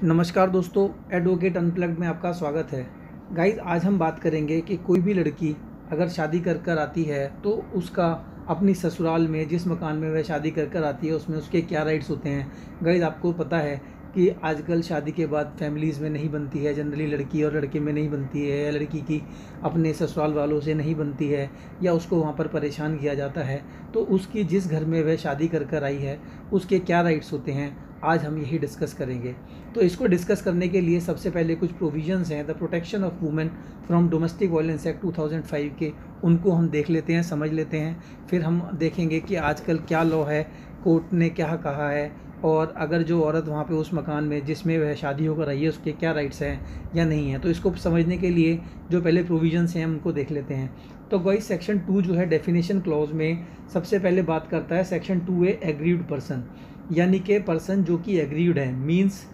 नमस्कार दोस्तों, advocate unplugged में आपका स्वागत है। गाइज, आज हम बात करेंगे कि कोई भी लड़की अगर शादी कर कर आती है तो उसका अपनी ससुराल में जिस मकान में वह शादी कर कर आती है उसमें उसके क्या राइट्स होते हैं। गाइज, आपको पता है कि आजकल शादी के बाद फैमिलीज़ में नहीं बनती है, जनरली लड़की और लड़के में नहीं बनती है, या लड़की की अपने ससुराल वालों से नहीं बनती है, या उसको वहाँ पर परेशान किया जाता है। तो उसकी जिस घर में वह शादी कर कर आई है उसके क्या राइट्स होते हैं, आज हम यही डिस्कस करेंगे। तो इसको डिस्कस करने के लिए सबसे पहले कुछ प्रोविजंस हैं the protection of women from domestic violence act 2005 के, उनको हम देख लेते हैं, समझ लेते हैं। फिर हम देखेंगे कि आजकल क्या लॉ है, कोर्ट ने क्या कहा है, और अगर जो औरत वहाँ पे उस मकान में जिसमें वह शादी होकर आई है उसके क्या राइट्स हैं या नहीं है। तो इसको समझने के लिए जो पहले प्रोविजंस हैं हम उनको देख लेते हैं। तो गाइस, सेक्शन 2 जो है डेफिनेशन क्लॉज में सबसे पहले बात करता है सेक्शन 2A एग्रीड पर्सन, यानी कि पर्सन जो कि एग्रीड है, means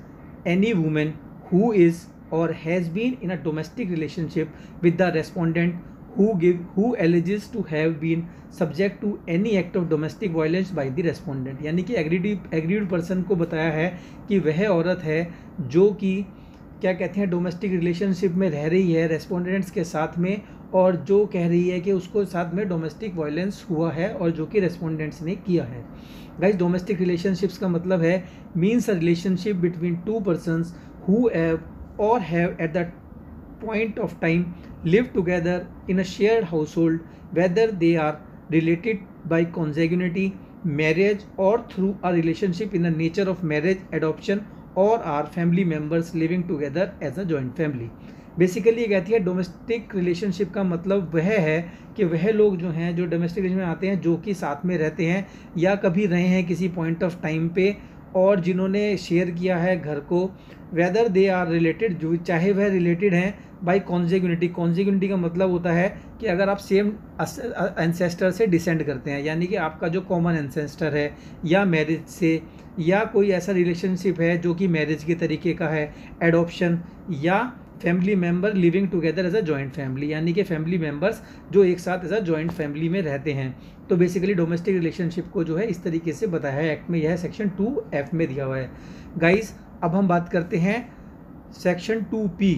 any woman who is or has been in a domestic relationship with the respondent who alleges to have been subject to any act of domestic violence by the respondent। यानी कि agreed person को बताया है कि वह औरत है जो कि क्या कहते हैं डोमेस्टिक रिलेशनशिप में रह रही है रेस्पोंडेंट्स के साथ में, और जो कह रही है कि उसको साथ में डोमेस्टिक वायलेंस हुआ है और जो कि रेस्पोंडेंट्स ने किया है। गाइस, डोमेस्टिक रिलेशनशिप्स का मतलब है means a relationship between two persons who have at the point of time live together in a shared household, whether they are related by consanguinity, marriage, or through a relationship in the nature of marriage, adoption, or are family members living together as a joint family। Basically ये कहती है domestic relationship का मतलब वह है कि वह लोग जो हैं जो डोमेस्टिक रिलेशन में आते हैं जो कि साथ में रहते हैं या कभी रहे हैं किसी पॉइंट ऑफ टाइम पे, और जिन्होंने शेयर किया है घर को, वेदर दे आर रिलेटेड, जो चाहे वह रिलेटेड हैं बाई कॉन्जेग्यूनिटी। कॉन्जेग्यूनिटी का मतलब होता है कि अगर आप सेम एंसेस्टर से डिसेंड करते हैं, यानी कि आपका जो कॉमन एंसेस्टर है, या मैरिज से, या कोई ऐसा रिलेशनशिप है जो कि मैरिज के तरीके का है, एडॉप्शन, या family member living together as a joint family, यानी कि फैमिली मेम्बर्स जो एक साथ एज अ जॉइंट फैमिली में रहते हैं। तो बेसिकली डोमेस्टिक रिलेशनशिप को जो है इस तरीके से बताया है एक्ट में, यह सेक्शन 2F में दिया हुआ है। गाइस, अब हम बात करते हैं सेक्शन 2P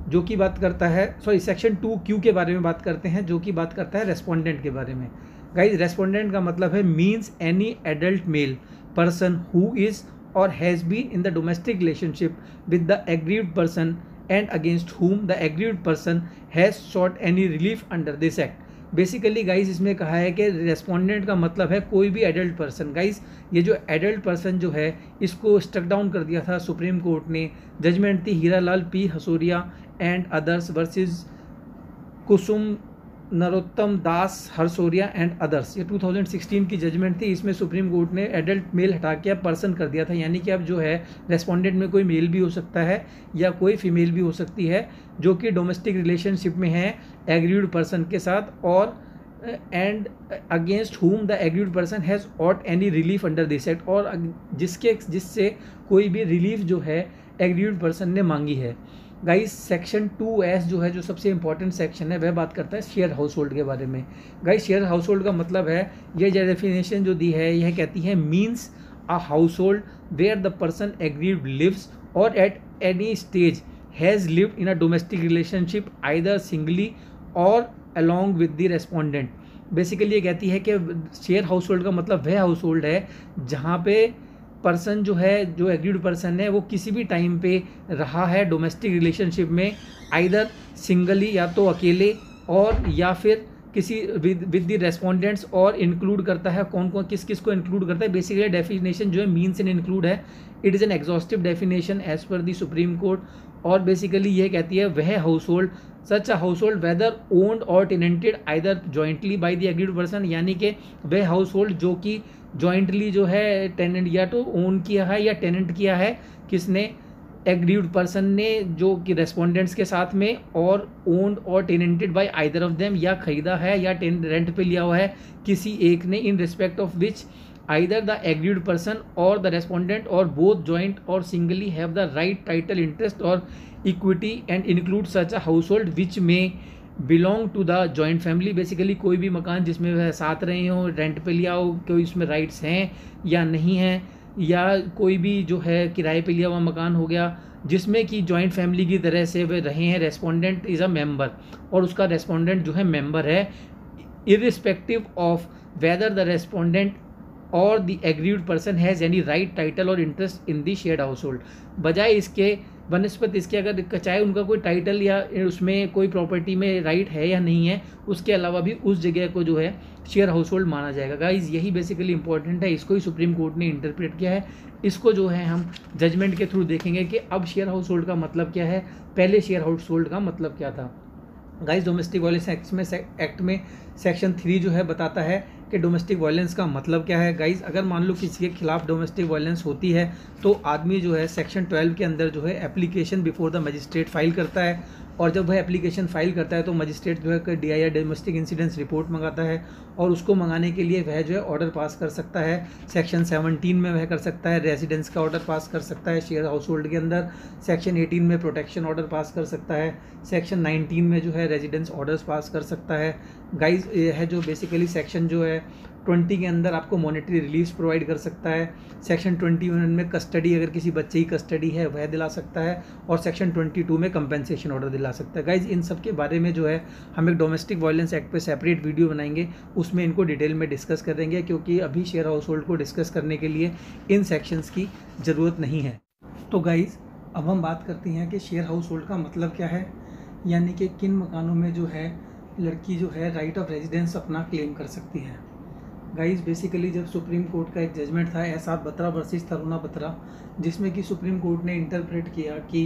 जो कि बात करता है, सेक्शन 2Q के बारे में बात करते हैं, जो कि बात करता है रेस्पोंडेंट के बारे में। गाइस, रेस्पोंडेंट का मतलब है means any adult male person who is or has been in the domestic relationship with the aggrieved person and against whom the aggrieved person has sought any relief under this act। Basically guys, इसमें कहा है कि respondent का मतलब है कोई भी adult person. Guys, ये जो एडल्ट पर्सन जो है इसको स्ट्रक डाउन कर दिया था सुप्रीम कोर्ट ने। जजमेंट थी Hiralal P Harsoria and others versus Kusum Narottam Das Harsoria and others, ये 2016 की जजमेंट थी। इसमें सुप्रीम कोर्ट ने एडल्ट मेल हटा के अब पर्सन कर दिया था, यानी कि अब जो है रेस्पोंडेंट में कोई मेल भी हो सकता है या कोई फीमेल भी हो सकती है जो कि डोमेस्टिक रिलेशनशिप में है एग्रीड पर्सन के साथ, और and against whom the aggrieved person has sought any relief under this act, और जिससे कोई भी रिलीफ जो है एग्रीड पर्सन ने मांगी है। गाइस, सेक्शन 2S जो है, जो सबसे इंपॉर्टेंट सेक्शन है, वह बात करता है शेयर हाउस होल्ड के बारे में। गाइस, शेयर हाउस होल्ड का मतलब है, ये जो डेफिनेशन जो दी है यह कहती है means a household where the person aggrieved lives or at any stage has lived in a domestic relationship either singly or along with the respondent. Basically ये कहती है कि शेयर हाउस होल्ड का मतलब वह हाउस होल्ड है जहाँ पे पर्सन जो है, जो एग्रीड पर्सन है, वो किसी भी टाइम पे रहा है डोमेस्टिक रिलेशनशिप में, आइदर सिंगली या तो अकेले, और या फिर किसी विद द रेस्पोंडेंट्स, और इंक्लूड करता है कौन कौन किस किस को इंक्लूड करता है। बेसिकली डेफिनेशन जो है मीन्स एंड इंक्लूड है, it is an exhaustive definition as per the Supreme Court. और बेसिकली ये कहती है वह household, such a household whether owned or tenanted either jointly by the aggrieved person, यानी कि वह हाउस होल्ड जो कि जॉइंटली जो है टेनेंट या तो ओन किया है या टेनेंट किया है किसने, एग्रीड पर्सन ने, जो कि रेस्पोंडेंट्स के साथ में, और owned or टेनेंटेड bye either of them, या खरीदा है या रेंट पे लिया हुआ है किसी एक ने, in respect of which either the aggrieved person or the respondent or both joint or singly have the right title interest or equity and include such a household which may belong to the joint family. Basically कोई भी मकान जिसमें वह साथ रहे हो, rent पे लिया हो, कोई उसमें राइट्स हैं या नहीं हैं, या कोई भी जो है किराए पे लिया हुआ मकान हो गया जिसमें कि जॉइंट फैमिली की तरह से वे रहे हैं, रेस्पोंडेंट इज़ अ मेंबर और उसका रेस्पोंडेंट जो है मेंबर है, irrespective of whether the respondent or the aggrieved person has any right, title or interest in the shared household. बजाय इसके बनस्पत इसके अगर चाहे उनका कोई टाइटल या उसमें कोई प्रॉपर्टी में राइट है या नहीं है, उसके अलावा भी उस जगह को जो है शेयर हाउस होल्ड माना जाएगा। गाइज यही बेसिकली इंपॉर्टेंट है, इसको ही सुप्रीम कोर्ट ने इंटरप्रेट किया है। इसको जो है हम जजमेंट के थ्रू देखेंगे कि अब शेयर हाउस होल्ड का मतलब क्या है, पहले शेयर हाउस होल्ड का मतलब क्या था। गाइस डोमेस्टिक वायलेंस एक्ट में सेक्शन 3 जो है बताता है कि डोमेस्टिक वायलेंस का मतलब क्या है। गाइस अगर मान लो किसी के खिलाफ डोमेस्टिक वायलेंस होती है तो आदमी जो है सेक्शन 12 के अंदर जो है application before the magistrate file करता है, और जब वह एप्लीकेशन फाइल करता है तो मजिस्ट्रेट जो है DI डोमेस्टिक इंसिडेंट्स रिपोर्ट मंगाता है, और उसको मंगाने के लिए वह जो है ऑर्डर पास कर सकता है। सेक्शन 17 में वह कर सकता है रेजिडेंस का ऑर्डर पास कर सकता है शेयर हाउस होल्ड के अंदर। सेक्शन 18 में प्रोटेक्शन ऑर्डर पास कर सकता है। सेक्शन 19 में जो है रेजिडेंस ऑर्डर्स पास कर सकता है। गाइज ये है जो बेसिकली सेक्शन जो है 20 के अंदर आपको मॉनेटरी रिलीफ प्रोवाइड कर सकता है। सेक्शन 21 में कस्टडी, अगर किसी बच्चे की कस्टडी है वह दिला सकता है, और सेक्शन 22 में कंपेंसेशन ऑर्डर दिला सकता है। गाइज इन सब के बारे में जो है हम एक डोमेस्टिक वायलेंस एक्ट पे सेपरेट वीडियो बनाएंगे, उसमें इनको डिटेल में डिस्कस करेंगे, क्योंकि अभी शेयर हाउस होल्ड को डिस्कस करने के लिए इन सेक्शंस की ज़रूरत नहीं है। तो गाइज अब हम बात करते हैं कि शेयर हाउस होल्ड का मतलब क्या है, यानी कि किन मकानों में जो है लड़की जो है राइट ऑफ रेजिडेंस अपना क्लेम कर सकती है। गाइस बेसिकली जब सुप्रीम कोर्ट का एक जजमेंट था एहसास बत्रा वर्सेस तरुणा बत्रा, जिसमें कि सुप्रीम कोर्ट ने इंटरप्रेट किया कि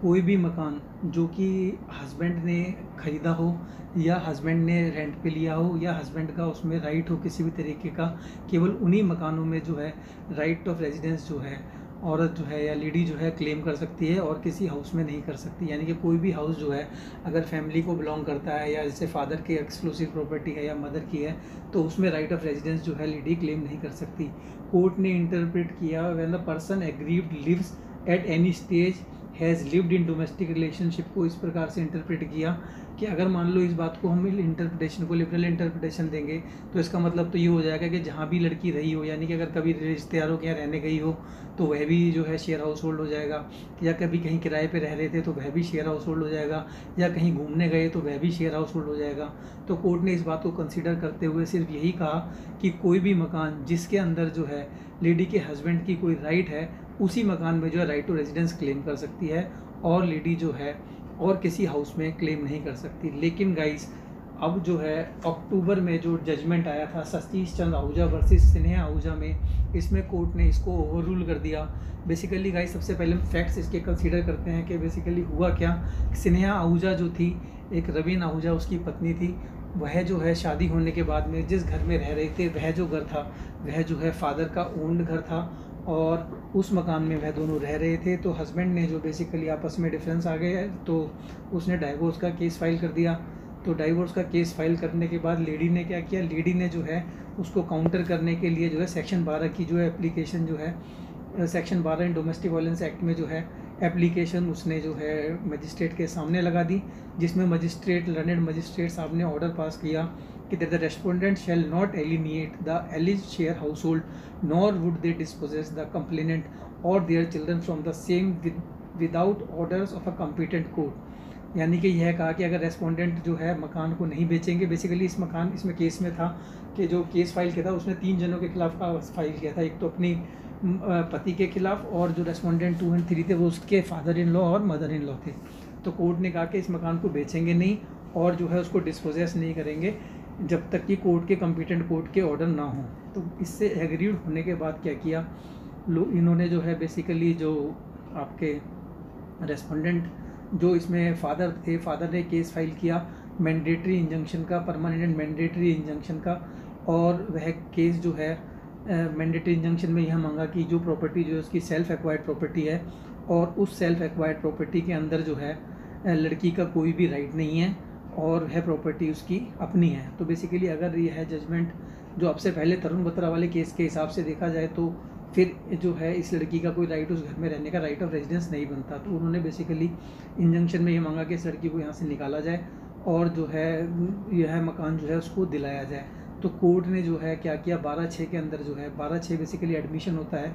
कोई भी मकान जो कि हस्बैंड ने ख़रीदा हो या हस्बैंड ने रेंट पे लिया हो या हस्बैंड का उसमें राइट हो किसी भी तरीके का, केवल उन्हीं मकानों में जो है राइट ऑफ रेजिडेंस जो है औरत जो है या लेडी जो है क्लेम कर सकती है, और किसी हाउस में नहीं कर सकती। यानी कि कोई भी हाउस जो है अगर फैमिली को बिलोंग करता है या जैसे फादर की एक्सक्लूसिव प्रॉपर्टी है या मदर की है, तो उसमें राइट ऑफ रेजिडेंस जो है लेडी क्लेम नहीं कर सकती। कोर्ट ने इंटरप्रेट किया when the person aggrieved lives at any stage has lived in domestic relationship को इस प्रकार से इंटरप्रेट किया कि अगर मान लो इस बात को हम इंटरप्रिटेशन को लिबरल इंटरप्रिटेशन देंगे तो इसका मतलब तो ये हो जाएगा कि जहाँ भी लड़की रही हो, यानी कि अगर कभी रिश्तेदारों के यहाँ रहने गई हो तो वह भी जो है शेयर हाउस होल्ड हो जाएगा, या कभी कहीं किराए पे रह रहे थे तो वह भी शेयर हाउस होल्ड हो जाएगा, या कहीं घूमने गए तो वह भी शेयर हाउस होल्ड हो जाएगा। तो कोर्ट ने इस बात को कंसिडर करते हुए सिर्फ यही कहा कि कोई भी मकान जिसके अंदर जो है लेडी के हस्बैंड की कोई राइट है, उसी मकान में जो है राइट टू रेजिडेंस क्लेम कर सकती है, और लेडी जो है और किसी हाउस में क्लेम नहीं कर सकती। लेकिन गाइस अब जो है अक्टूबर में जो जजमेंट आया था सतीश चंद्र आहूजा वर्सेस स्नेहा आहूजा में, इसमें कोर्ट ने इसको ओवर रूल कर दिया। बेसिकली गाइस सबसे पहले हम फैक्ट्स इसके कंसीडर करते हैं कि बेसिकली हुआ क्या। स्नेहा आहूजा जो थी, एक रवीन आहूजा उसकी पत्नी थी, वह जो है शादी होने के बाद में जिस घर में रह रहे थे वह जो घर था वह जो है फादर का ओन्ड घर था, और उस मकान में वह दोनों रह रहे थे। तो हस्बैंड ने जो बेसिकली आपस में डिफरेंस आ गए तो उसने डाइवोर्स का केस फाइल कर दिया। तो डाइवोर्स का केस फाइल करने के बाद लेडी ने क्या किया, लेडी ने जो है उसको काउंटर करने के लिए जो है सेक्शन 12 की जो है एप्लीकेशन जो है section 12 in domestic violence act में जो है एप्लीकेशन उसने जो है मजिस्ट्रेट के सामने लगा दी, जिसमें मजिस्ट्रेट लर्नेड मजिस्ट्रेट साहब ने ऑर्डर पास किया कि the respondent shall not alienate the alleged share household, nor would they dispossess the complainant or their children from the same without orders of a competent court। यानी कि यह कहा कि अगर रेस्पोंडेंट जो है मकान को नहीं बेचेंगे, बेसिकली इसमें केस में था कि जो केस फाइल किया था उसने 3 जनों के खिलाफ का फाइल किया था, एक तो अपनी पति के खिलाफ, और जो रेस्पोंडेंट 2 और 3 थे वो उसके फादर इन लॉ और मदर इन लॉ थे। तो कोर्ट ने कहा कि इस मकान को बेचेंगे नहीं और जो है उसको डिस्पोजेस नहीं करेंगे जब तक कि कोर्ट के कॉम्पिटेंट कोर्ट के ऑर्डर ना हो। तो इससे एग्रीड होने के बाद क्या किया, इन्होंने जो है बेसिकली जो आपके रेस्पोंडेंट जो इसमें फादर थे, फादर ने केस फाइल किया मैंडेटरी इंजंक्शन का, परमानेंट मैंडेटरी इंजंक्शन का, और वह केस जो है मैंडेटरी इंजंक्शन में यह मांगा कि जो प्रॉपर्टी जो है उसकी सेल्फ एक्वायर्ड प्रॉपर्टी है, और उस सेल्फ एक्वायर्ड प्रॉपर्टी के अंदर जो है लड़की का कोई भी राइट नहीं है और वह प्रॉपर्टी उसकी अपनी है। तो बेसिकली अगर यह है जजमेंट जो अब से पहले तरुण बत्रा वाले केस के हिसाब से देखा जाए तो फिर जो है इस लड़की का कोई राइट उस घर में रहने का राइट ऑफ रेजिडेंस नहीं बनता। तो उन्होंने बेसिकली इंजंक्शन में ये मांगा कि इस लड़की को यहाँ से निकाला जाए और जो है यह मकान जो है उसको दिलाया जाए। तो कोर्ट ने जो है क्या किया, 12/6 के अंदर जो है, 12/6 बेसिकली एडमिशन होता है।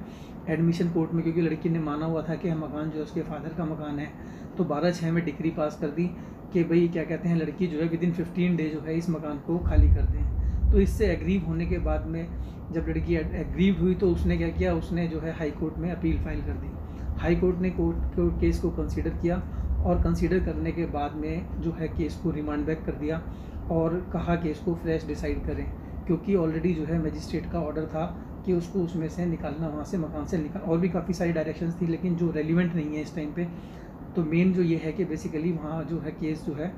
एडमिशन कोर्ट में, क्योंकि लड़की ने माना हुआ था कि मकान जो है उसके फादर का मकान है, तो 12/6 में डिक्री पास कर दी कि भाई क्या कहते हैं, लड़की जो है विदिन 15 डे जो है इस मकान को खाली कर दें। तो इससे एग्रीव होने के बाद में जब लड़की एग्रीव हुई तो उसने क्या किया, उसने जो है हाई कोर्ट में अपील फाइल कर दी। हाई कोर्ट ने केस को कंसीडर किया और कंसीडर करने के बाद में जो है केस को रिमांड बैक कर दिया और कहा कि इसको फ्रेश डिसाइड करें, क्योंकि ऑलरेडी जो है मजिस्ट्रेट का ऑर्डर था कि उसको उसमें से निकालना, वहाँ से मकान से निकाल, और भी काफ़ी सारी डायरेक्शंस थी लेकिन जो रेलिवेंट नहीं है इस टाइम पे। तो मेन जो ये है कि बेसिकली वहाँ जो है केस जो है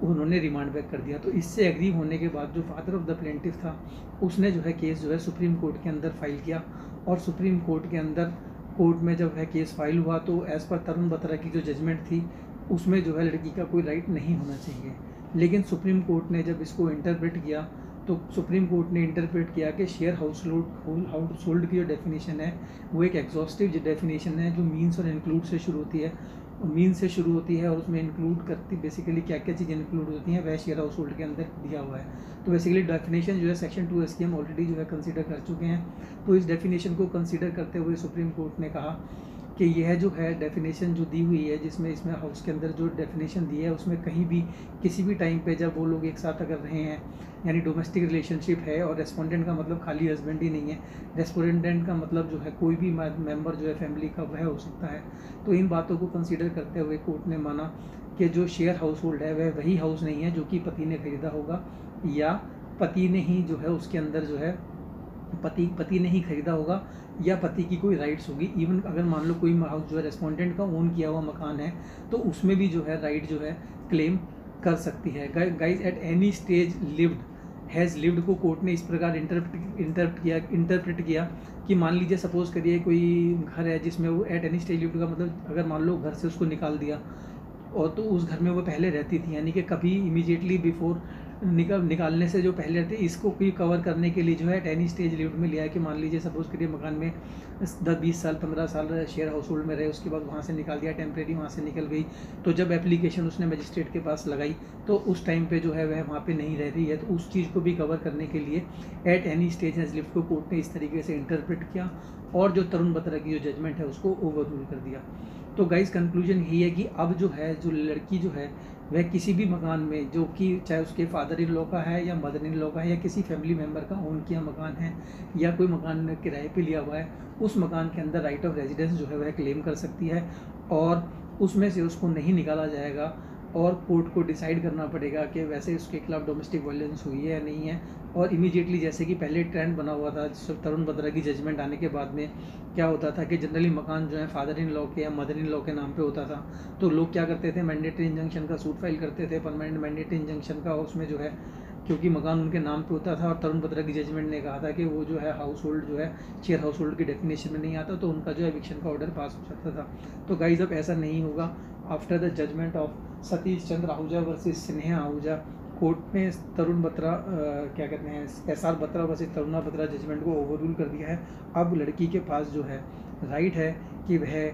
उन्होंने रिमांड बैक कर दिया। तो इससे एग्री होने के बाद जो फादर ऑफ द प्लेंटिफ था उसने जो है केस जो है सुप्रीम कोर्ट के अंदर फाइल किया, और सुप्रीम कोर्ट के अंदर कोर्ट में जब है केस फाइल हुआ तो एज़ पर तरुण बत्रा की जो जजमेंट थी उसमें जो है लड़की का कोई राइट नहीं होना चाहिए। लेकिन सुप्रीम कोर्ट ने जब इसको इंटरप्रेट किया तो सुप्रीम कोर्ट ने इंटरप्रेट किया कि शेयर हाउस होल्ड की जो डेफिनेशन है वो एक एग्जॉस्टिव डेफिनेशन है, जो मीन्स और इंक्लूड से शुरू होती है, मीन्स से शुरू होती है और उसमें इंक्लूड करती बेसिकली क्या क्या चीज़ें इंक्लूड होती हैं वह शेयर हाउस होल्ड के अंदर दिया हुआ है। तो बेसिकली डेफिनेशन जो है सेक्शन 2 SK हम ऑलरेडी जो है कंसीडर कर चुके हैं। तो इस डेफिनेशन को कंसीडर करते हुए सुप्रीम कोर्ट ने कहा कि यह जो है डेफिनेशन जो दी हुई है, जिसमें इसमें हाउस के अंदर जो डेफिनेशन दी है उसमें कहीं भी किसी भी टाइम पे जब वो लोग एक साथ अगर रहे हैं, यानी डोमेस्टिक रिलेशनशिप है, और रेस्पोंडेंट का मतलब खाली हस्बैंड ही नहीं है, रेस्पोंडेंट का मतलब जो है कोई भी मेंबर जो है फैमिली का वह हो सकता है। तो इन बातों को कंसीडर करते हुए कोर्ट ने माना कि जो शेयर हाउस होल्ड है वह वही हाउस नहीं है जो कि पति ने खरीदा होगा, या पति ने ही जो है उसके अंदर जो है पति ने ही खरीदा होगा, या पति की कोई राइट्स होगी। इवन अगर मान लो कोई हाउस जो है रेस्पोंडेंट का ओन किया हुआ मकान है तो उसमें भी जो है राइट जो है क्लेम कर सकती है। Guys eight any stage lived has lived को कोर्ट ने इस प्रकार इंटरप्रेट किया कि मान लीजिए सपोज करिए कोई घर है जिसमें वो एट एनी स्टेज लिव्ड का मतलब अगर मान लो घर से उसको निकाल दिया और तो उस घर में वो पहले रहती थी, यानी कि कभी इमीडिएटली बिफोर निकालने से जो पहले रहते, इसको भी कवर करने के लिए जो है एट एनी स्टेज लिव्ड में लिया है कि मान लीजिए सपोज करिए मकान में 10-20 साल 15 साल शेयर हाउस होल्ड में रहे, उसके बाद वहाँ से निकाल दिया, टेम्प्रेरी वहाँ से निकल गई, तो जब एप्लीकेशन उसने मजिस्ट्रेट के पास लगाई तो उस टाइम पे जो है वह वहाँ पे नहीं रह रही है, तो उस चीज़ को भी कवर करने के लिए eight any stage has lived को कोर्ट ने इस तरीके से इंटरप्रेट किया और जो तरुण बत्रा की जो जजमेंट है उसको ओवर रूल कर दिया। तो गाइस कंक्लूजन यही है कि अब जो है जो लड़की जो है वह किसी भी मकान में, जो कि चाहे उसके फादर इन लॉ का है या मदर इन लॉ का है या किसी फैमिली मेम्बर का ओन किया मकान है या कोई मकान किराए पे लिया हुआ है, उस मकान के अंदर राइट ऑफ रेजिडेंस जो है वह क्लेम कर सकती है और उसमें से उसको नहीं निकाला जाएगा और कोर्ट को डिसाइड करना पड़ेगा कि वैसे उसके खिलाफ डोमेस्टिक वायलेंस हुई है या नहीं है। और इमीडिएटली जैसे कि पहले ट्रेंड बना हुआ था तरुण बत्रा की जजमेंट आने के बाद में क्या होता था कि जनरली मकान जो है फादर इन लॉ के या मदर इन लॉ के नाम पे होता था, तो लोग क्या करते थे, मैंडेटरी इंजंक्शन का सूट फाइल करते थे, परमानेंट मैंडेटरी इंजंक्शन का, उसमें जो है क्योंकि मकान उनके नाम पे होता था और तरुण बत्रा की जजमेंट ने कहा था कि वो जो है हाउस होल्ड जो है शेयर हाउस होल्ड की डेफिनेशन में नहीं आता, तो उनका जो है एविक्शन का ऑर्डर पास हो सकता था। तो गाइस अब ऐसा नहीं होगा। After the judgment of Satish Chandra Ahuja versus Sneha Ahuja, court ने तरुण बत्रा क्या कहते हैं SR Batra versus Taruna Batra judgment को ओवर रूल कर दिया है। अब लड़की के पास जो है राइट है कि वह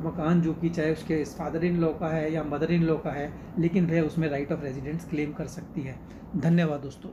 मकान जो कि चाहे उसके फादर इन लॉ का है या मदर इन लॉ का है, लेकिन वह उसमें राइट ऑफ रेजिडेंस क्लेम कर सकती है। धन्यवाद दोस्तों।